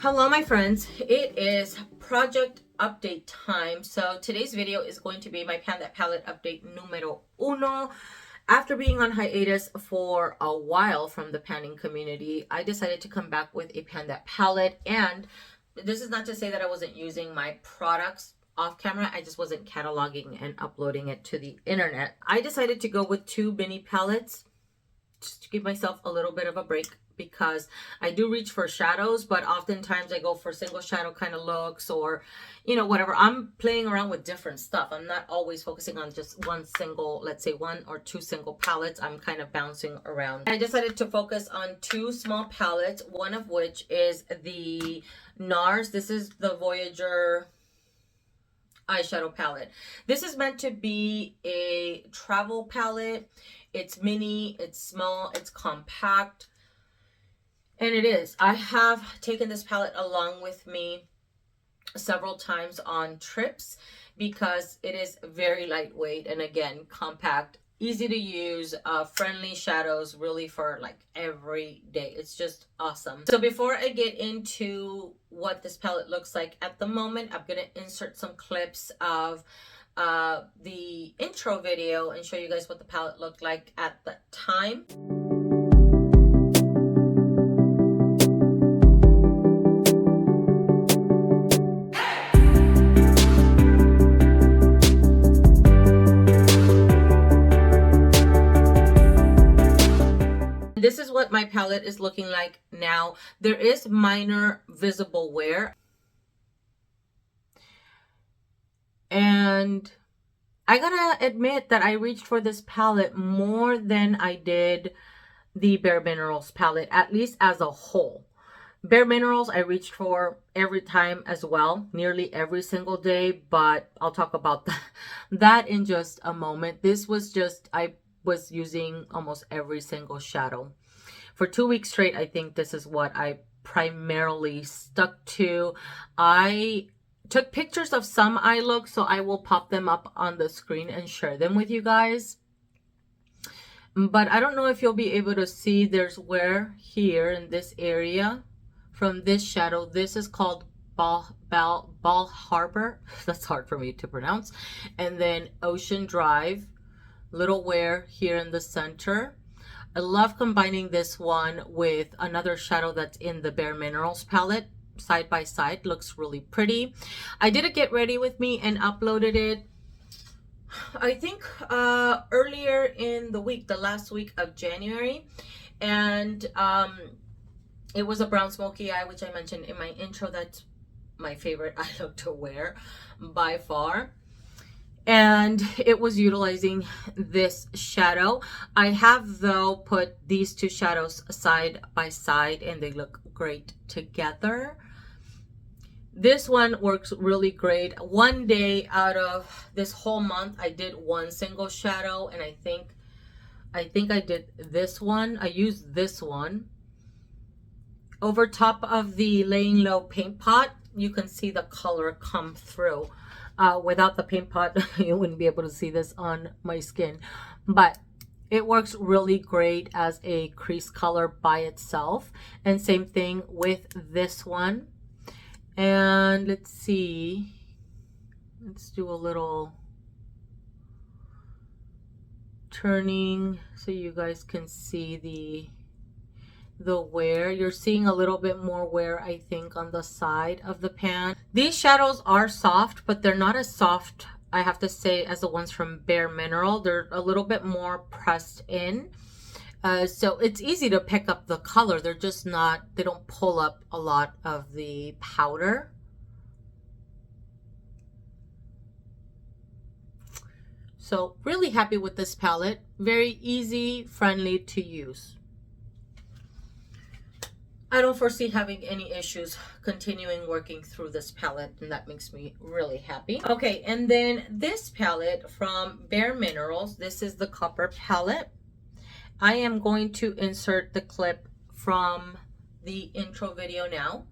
Hello my friends, it is project update time. So today's video is going to be my Panda palette update numero uno. After being on hiatus for a while from the panning community, I decided to come back with a Panda palette. And this is not to say that I wasn't using my products off camera, I just wasn't cataloging and uploading it to the internet. I decided to go with two mini palettes just to give myself a little bit of a break, because I do reach for shadows, but oftentimes I go for single shadow kind of looks, or you know, whatever. I'm playing around with different stuff. I'm not always focusing on just one single, let's say one or two single palettes. I'm kind of bouncing around. I decided to focus on two small palettes, one of which is the Nars. This is the Voyager eyeshadow palette. This is meant to be a travel palette. It's mini, it's small, it's compact. And it is. I have taken this palette along with me several times on trips because it is very lightweight and again, compact, easy to use, friendly shadows really for like every day. It's just awesome. So before I get into what this palette looks like at the moment, I'm going to insert some clips of the intro video and show you guys what the palette looked like at the time. This is what my palette is looking like now. There is minor visible wear. And I gotta admit that I reached for this palette more than I did the Bare Minerals palette, at least as a whole. Bare Minerals I reached for every time as well, nearly every single day, but I'll talk about that in just a moment. This was just, I was using almost every single shadow. For 2 weeks straight, I think this is what I primarily stuck to. I took pictures of some eye looks, so I will pop them up on the screen and share them with you guys. But I don't know if you'll be able to see, there's wear here in this area from this shadow. This is called Ball Harbor. That's hard for me to pronounce. And then Ocean Drive. Little wear here in the center. I love combining this one with another shadow that's in the Bare Minerals palette. Side by side, looks really pretty. I did a get ready with me and uploaded it, I think earlier in the week, the last week of January. And it was a brown smoky eye, which I mentioned in my intro. That's my favorite eye look to wear by far. And it was utilizing this shadow. I have though put these two shadows side by side and they look great together. This one works really great. One day out of this whole month I did one single shadow, and I think I did this one. I used this one over top of the Laying Low paint pot. You can see the color come through. Without the paint pot, you wouldn't be able to see this on my skin, but it works really great as a crease color by itself. And same thing with this one. And let's see, let's do a little turning so you guys can see the wear. You're seeing a little bit more wear, I think, on the side of the pan. These shadows are soft, but they're not as soft, I have to say, as the ones from Bare Mineral. They're a little bit more pressed in. So it's easy to pick up the color. They're just not, they don't pull up a lot of the powder. So really happy with this palette. Very easy, friendly to use. I don't foresee having any issues continuing working through this palette, and that makes me really happy. Okay, and then this palette from Bare Minerals, this is the Copper palette. I am going to insert the clip from the intro video now.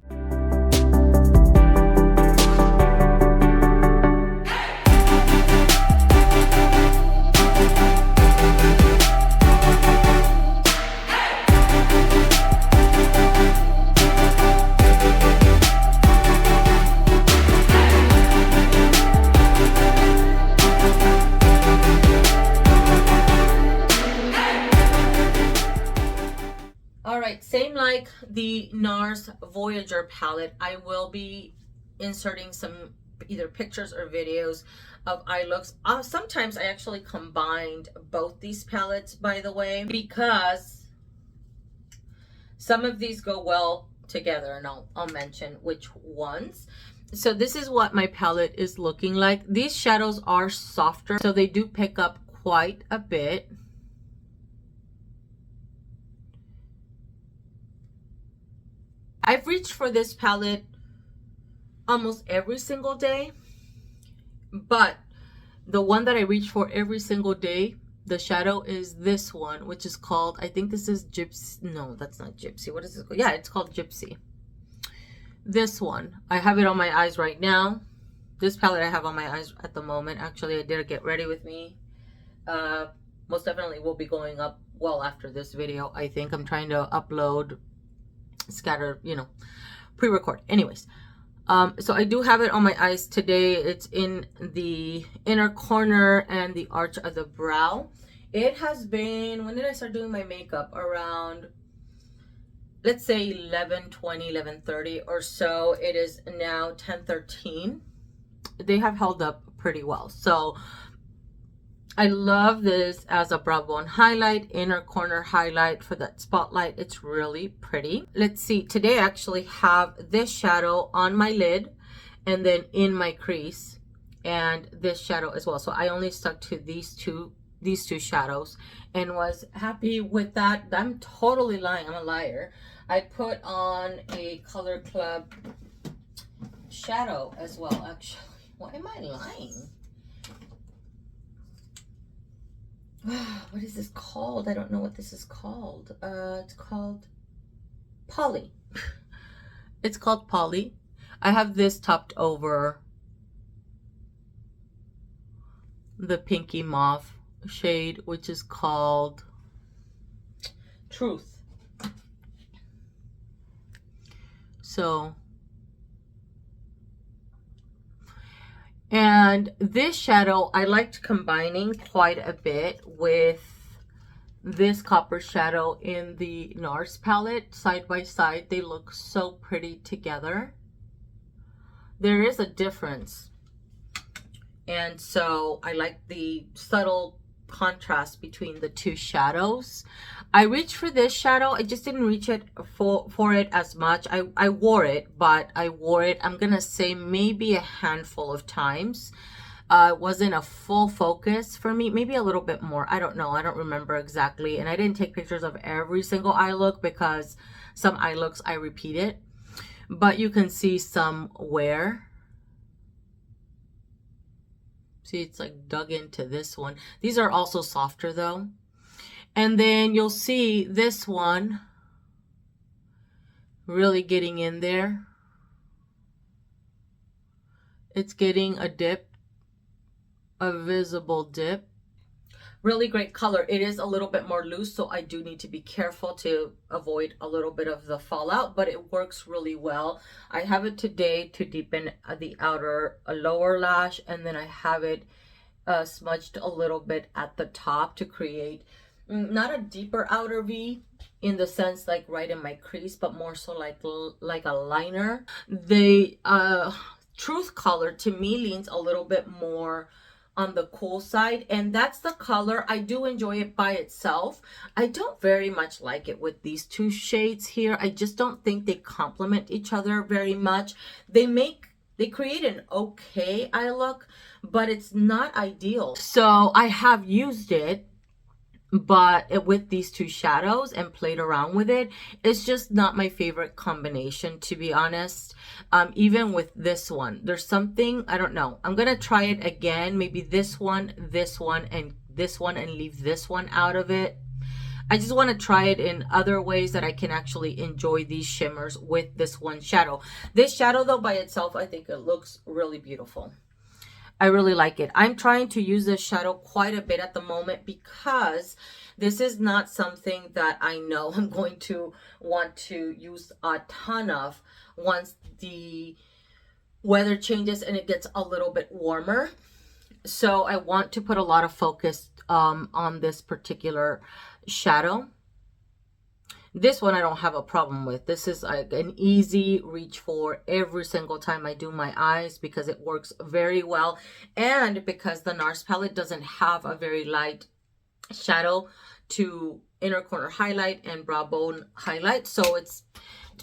like the Nars Voyager palette, I will be inserting some either pictures or videos of eye looks. Sometimes I actually combined both these palettes, by the way, because some of these go well together, and I'll mention which ones. So this is what my palette is looking like. These shadows are softer, so they do pick up quite a bit. I've reached for this palette almost every single day, but the one that I reach for every single day, the shadow, is this one, which is called, I think this is Gypsy. No, that's not Gypsy. What is this called? Yeah, it's called Gypsy. This one, I have it on my eyes right now. This palette I have on my eyes at the moment. Actually, I did a get ready with me. Most definitely will be going up well after this video. I think I'm trying to upload, scatter, you know, pre-record. Anyways, so I do have it on my eyes today. It's in the inner corner and the arch of the brow. It has been, when did I start doing my makeup? Around, let's say 11:20, 11:30 or so. It is now 10:13. They have held up pretty well. So I love this as a brow bone highlight, inner corner highlight for that spotlight. It's really pretty. Let's see, today I actually have this shadow on my lid and then in my crease, and this shadow as well. So I only stuck to these two shadows and was happy with that. I'm totally lying. I'm a liar. I put on a Color Club shadow as well, actually. Why am I lying? What is this called? I don't know what this is called. It's called Polly. It's called Polly. I have this topped over the pinky mauve shade, which is called Truth. So, and this shadow I liked combining quite a bit with this copper shadow in the Nars palette. Side by side, they look so pretty together. There is a difference, and so I like the subtle contrast between the two shadows. I reached for this shadow. I just didn't reach it for it as much. I wore it, but I wore it, I'm gonna say, maybe a handful of times. It wasn't a full focus for me, maybe a little bit more. I don't know. I don't remember exactly. And I didn't take pictures of every single eye look because some eye looks I repeated. But you can see some wear. See, it's like dug into this one. These are also softer though. And then you'll see this one really getting in there. It's getting a dip, a visible dip. Really great color. It is a little bit more loose, so I do need to be careful to avoid a little bit of the fallout, but it works really well. I have it today to deepen the outer lower lash, and then I have it smudged a little bit at the top to create not a deeper outer V in the sense like right in my crease, but more so like a liner. The Truth color to me leans a little bit more on the cool side, and that's the color. I do enjoy it by itself. I don't very much like it with these two shades here. I just don't think they complement each other very much. They create an okay eye look, but it's not ideal. So I have used it, but with these two shadows and played around with it. It's just not my favorite combination, to be honest. Even with this one, there's something, I don't know. I'm gonna try it again, maybe this one, and this one, and leave this one out of it. I just want to try it in other ways that I can actually enjoy these shimmers with this one shadow. This shadow though by itself, I think it looks really beautiful. I really like it. I'm trying to use this shadow quite a bit at the moment because this is not something that I know I'm going to want to use a ton of once the weather changes and it gets a little bit warmer. So I want to put a lot of focus on this particular shadow. This one I don't have a problem with. This is like an easy reach for every single time I do my eyes because it works very well. And because the Nars palette doesn't have a very light shadow to inner corner highlight and brow bone highlight. So it's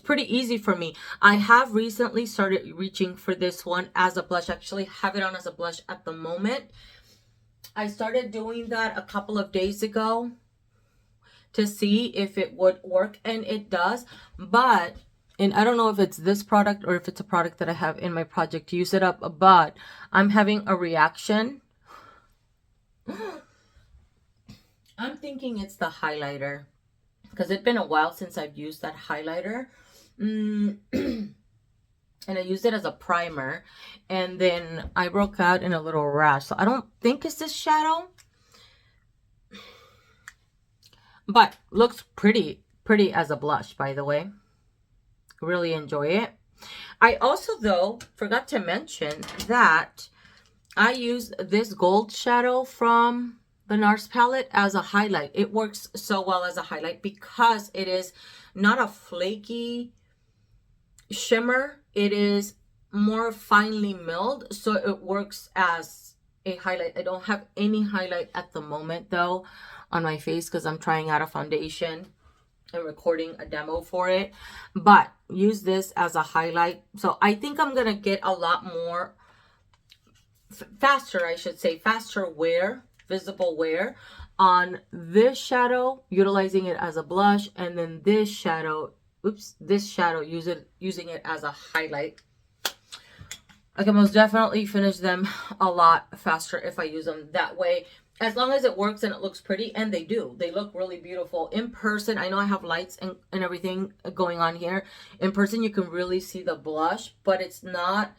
pretty easy for me. I have recently started reaching for this one as a blush. I actually have it on as a blush at the moment. I started doing that a couple of days ago to see if it would work, and it does. But, and I don't know if it's this product or if it's a product that I have in my project Use It Up, but I'm having a reaction. I'm thinking it's the highlighter because it's been a while since I've used that highlighter. And I used it as a primer, and then I broke out in a little rash. So I don't think it's this shadow, but looks pretty as a blush, by the way. Really enjoy it. I also, though, forgot to mention that I use this gold shadow from the Nars palette as a highlight. It works so well as a highlight because it is not a flaky shimmer. It is more finely milled, so it works as a highlight. I don't have any highlight at the moment, though, on my face because I'm trying out a foundation and recording a demo for it, but use this as a highlight. So I think I'm gonna get a lot more faster, I should say, faster wear, visible wear on this shadow, utilizing it as a blush, and then this shadow, this shadow, using it as a highlight. I can most definitely finish them a lot faster if I use them that way, as long as it works and it looks pretty. And they do. They look really beautiful in person. I know I have lights and everything going on here. In person, you can really see the blush, but it's not,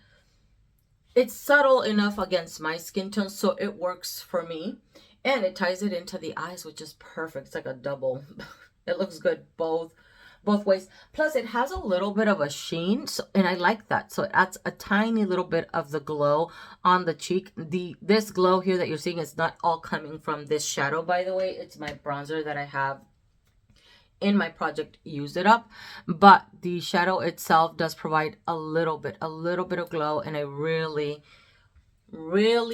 it's subtle enough against my skin tone, so it works for me. And it ties it into the eyes, which is perfect. It's like a double. It looks good both ways. Plus, it has a little bit of a sheen, so, and I like that. So it adds a tiny little bit of the glow on the cheek. This glow here that you're seeing is not all coming from this shadow, by the way. It's my bronzer that I have in my project Use It Up, but the shadow itself does provide a little bit of glow, and I really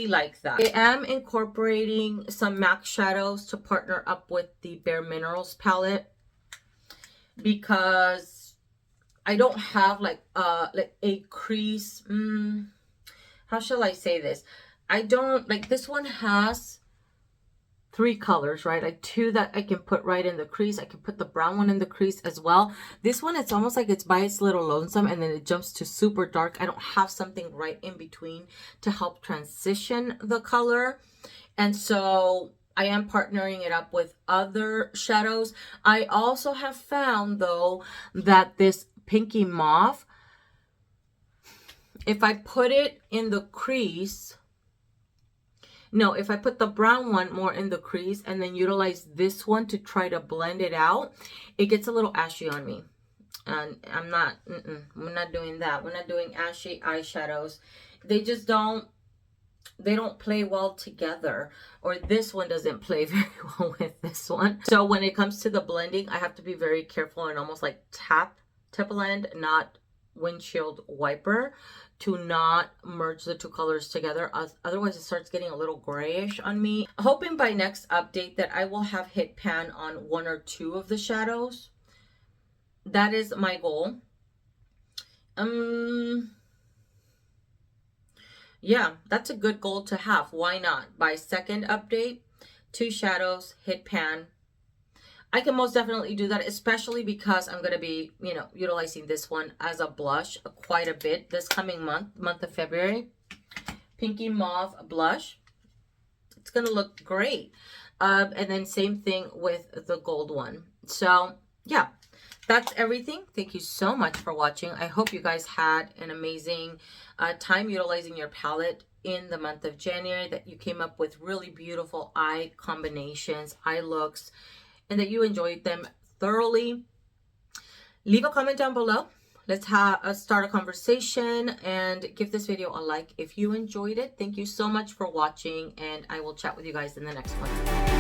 like that. I am incorporating some MAC shadows to partner up with the Bare Minerals palette because I don't have like a crease. How shall I say this? I don't like, this one has 3 colors, right? Like 2 that I can put right in the crease. I can put the brown one in the crease as well. This one, it's almost like it's by its little lonesome, and then it jumps to super dark. I don't have something right in between to help transition the color. And so I am partnering it up with other shadows. I also have found, though, that this pinky mauve, if I put it in the crease, no, if I put the brown one more in the crease and then utilize this one to try to blend it out, it gets a little ashy on me. And I'm not doing that. We're not doing ashy eyeshadows. They just don't, they don't play well together, or this one doesn't play very well with this one. So when it comes to the blending, I have to be very careful and almost like tap blend, not windshield wiper, to not merge the 2 colors together. Otherwise, it starts getting a little grayish on me. Hoping by next update that I will have hit pan on 1 or 2 of the shadows. That is my goal. Yeah, that's a good goal to have. Why not? By second update, 2 shadows, hit pan. I can most definitely do that, especially because I'm going to be, you know, utilizing this one as a blush quite a bit this coming month of February. Pinky Mauve blush. It's going to look great. And then same thing with the gold one. So, yeah, that's everything. Thank you so much for watching. I hope you guys had an amazing time utilizing your palette in the month of January, that you came up with really beautiful eye combinations, eye looks, and that you enjoyed them thoroughly. Leave a comment down below. Let's start a conversation, and give this video a like if you enjoyed it. Thank you so much for watching, and I will chat with you guys in the next one.